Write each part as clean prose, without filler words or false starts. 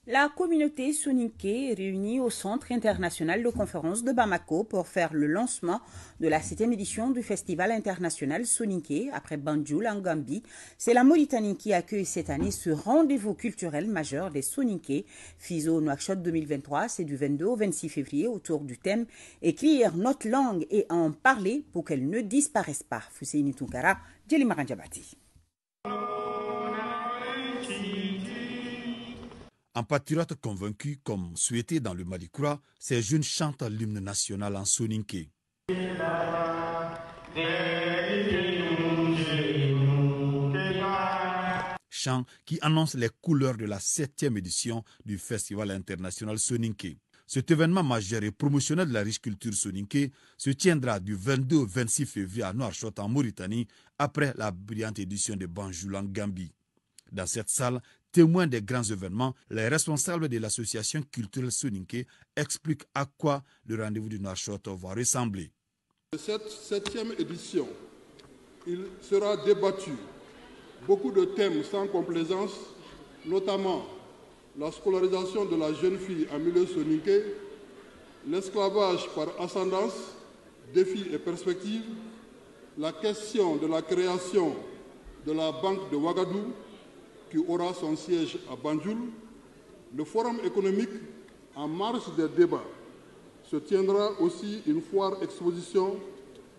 La communauté soninké est réunie au Centre international de conférence de Bamako pour faire le lancement de la 7e édition du Festival international soninké après Banjul en Gambie. C'est la Mauritanie qui accueille cette année ce rendez-vous culturel majeur des soninké. FISO Nouakchott 2023, c'est du 22 au 26 février autour du thème « Écrire notre langue et en parler pour qu'elle ne disparaisse pas ». Fousseini Tounkara, Djeli Maranjabati. Un patriote convaincu, comme souhaité dans le Malikoura, ces jeunes chantent l'hymne national en soninké. Chant qui annonce les couleurs de la 7e édition du Festival international soninké. Cet événement majeur et promotionnel de la riche culture soninké se tiendra du 22 au 26 février à Nouakchott en Mauritanie, après la brillante édition de Banjul en Gambie. Dans cette salle, témoins des grands événements, les responsables de l'association culturelle soninké expliquent à quoi le rendez-vous du Nouakchott va ressembler. Cette 7e édition, il sera débattu beaucoup de thèmes sans complaisance, notamment la scolarisation de la jeune fille en milieu soninké, l'esclavage par ascendance, défis et perspectives, la question de la création de la Banque de Ouagadougou, qui aura son siège à Banjul. Le forum économique, en marge des débats, se tiendra aussi une foire-exposition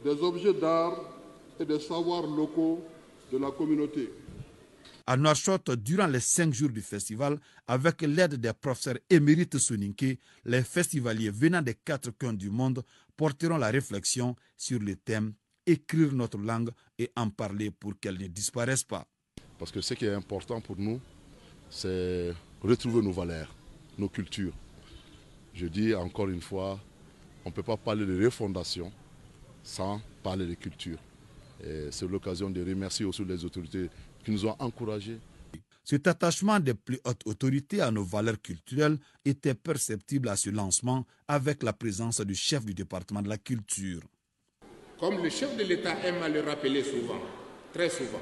des objets d'art et des savoirs locaux de la communauté. À Nouakchott, durant les 5 jours du festival, avec l'aide des professeurs émérites soninké, les festivaliers venant des 4 coins du monde porteront la réflexion sur le thème « Écrire notre langue et en parler pour qu'elle ne disparaisse pas ». Parce que ce qui est important pour nous, c'est retrouver nos valeurs, nos cultures. Je dis encore une fois, on ne peut pas parler de refondation sans parler de culture. C'est l'occasion de remercier aussi les autorités qui nous ont encouragés. Cet attachement des plus hautes autorités à nos valeurs culturelles était perceptible à ce lancement avec la présence du chef du département de la culture. Comme le chef de l'État aime à le rappeler souvent, très souvent,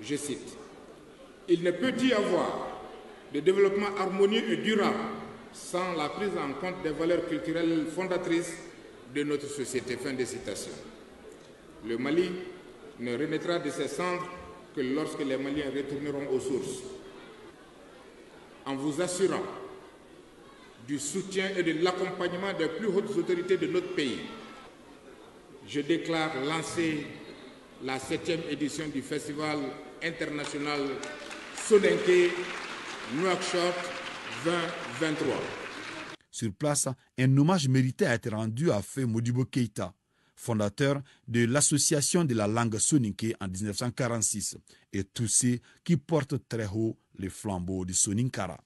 je cite, « Il ne peut y avoir de développement harmonieux et durable sans la prise en compte des valeurs culturelles fondatrices de notre société. » Fin de citation. Le Mali ne renaîtra de ses cendres que lorsque les Maliens retourneront aux sources. En vous assurant du soutien et de l'accompagnement des plus hautes autorités de notre pays, je déclare lancer la 7e édition du Festival international soninké Nouakchott 2023. Sur place, un hommage mérité a été rendu à Feu Modibo Keïta, fondateur de l'association de la langue soninké en 1946, et tous ceux qui portent très haut les flambeaux du Soninkara.